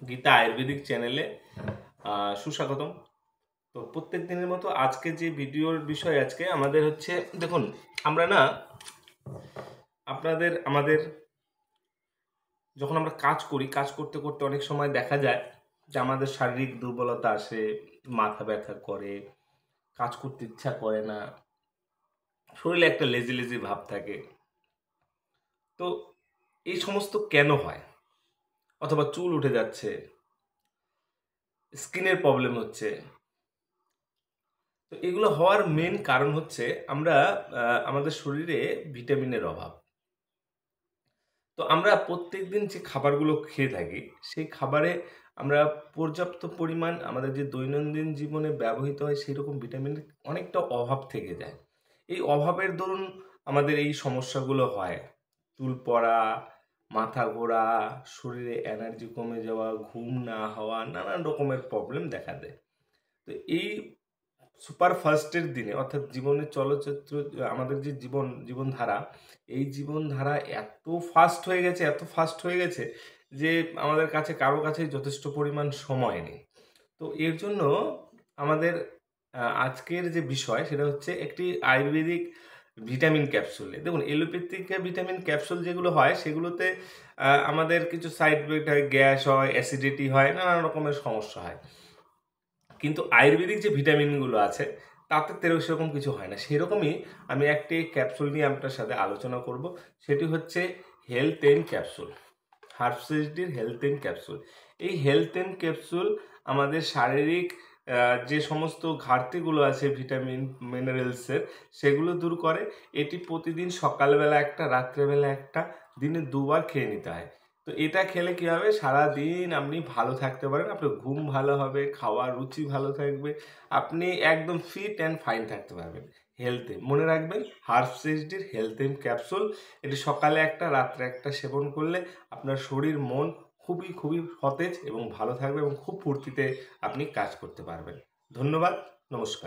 গীতা আয়ুর্বেদিক চ্যানেলে সুস্বাগতম। তো প্রত্যেক দিনের মতো আজকে যে ভিডিওর বিষয় আজকে আমাদের হচ্ছে, দেখুন আমরা না আমাদের যখন আমরা কাজ করি, কাজ করতে করতে অনেক সময় দেখা যায় যে আমাদের শারীরিক দুর্বলতা আসে, মাথা ব্যথা করে, কাজ করতে ইচ্ছা করে না, শরীরে একটা লেজি লেজি ভাব থাকে। তো এই সমস্ত কেন হয়? অথবা চুল উঠে যাচ্ছে, স্কিনের প্রবলেম হচ্ছে। তো এগুলো হওয়ার মেন কারণ হচ্ছে আমরা আমাদের শরীরে ভিটামিনের অভাব। তো আমরা প্রত্যেকদিন যে খাবারগুলো খেয়ে থাকি, সেই খাবারে আমরা পর্যাপ্ত পরিমাণ আমাদের যে দৈনন্দিন জীবনে ব্যবহৃত হয় সেরকম ভিটামিনের অনেকটা অভাব থেকে যায়। এই অভাবের দরুন আমাদের এই সমস্যাগুলো হয়। চুল পড়া, মাথা ঘোরা, শরীরে এনার্জি কমে যাওয়া, ঘুম না হওয়া, নানান রকমের প্রবলেম দেখা দেয়। তো এই সুপার ফাস্টের দিনে, অর্থাৎ জীবনের চলচ্চিত্র, আমাদের যে জীবনধারা, এই জীবনধারা এত ফাস্ট হয়ে গেছে যে আমাদের কাছে কারো কাছেই যথেষ্ট পরিমাণ সময় নেই। তো এর জন্য আমাদের আজকের যে বিষয় সেটা হচ্ছে একটি আয়ুর্বেদিক ভিটামিন ক্যাপসুল। দেখুন, এলোপ্যাথিক ভিটামিন ক্যাপসুল যেগুলো হয় সেগুলোতে আমাদের কিছু সাইড এফেক্ট হয়, গ্যাস হয়, অ্যাসিডিটি হয়, নানান রকমের সমস্যা হয়। কিন্তু আয়ুর্বেদিক যে ভিটামিনগুলো আছে তাতে সেরকম কিছু হয় না। সেরকমই আমি একটি ক্যাপসুল নিয়ে আপনার সাথে আলোচনা করব। সেটি হচ্ছে হেলথ এন ক্যাপসুল, হার্বসিটির হেলথ এন ক্যাপসুল। এই হেলথ এন ক্যাপসুল আমাদের শারীরিক যে সমস্ত ঘাটতিগুলো আছে ভিটামিন মিনারেলসের, সেগুলো দূর করে। এটি প্রতিদিন সকালবেলা একটা, রাত্রেবেলা একটা, দিনে দুবার খেয়ে নিতে হয়। তো এটা খেলে কী হবে, সারাদিন আপনি ভালো থাকতে পারেন, আপনার ঘুম ভালো হবে, খাওয়ার রুচি ভালো থাকবে, আপনি একদম ফিট অ্যান্ড ফাইন থাকতে পারবেন। হেলথে মনে রাখবেন, হার্বসিটির হেলথ এন ক্যাপসুল। এটি সকালে একটা, রাত্রে একটা সেবন করলে আপনার শরীর মন খুবই খুবই সতেজ এবং ভালো থাকবে এবং খুব ফুর্তিতে আপনি কাজ করতে পারবেন। ধন্যবাদ, নমস্কার।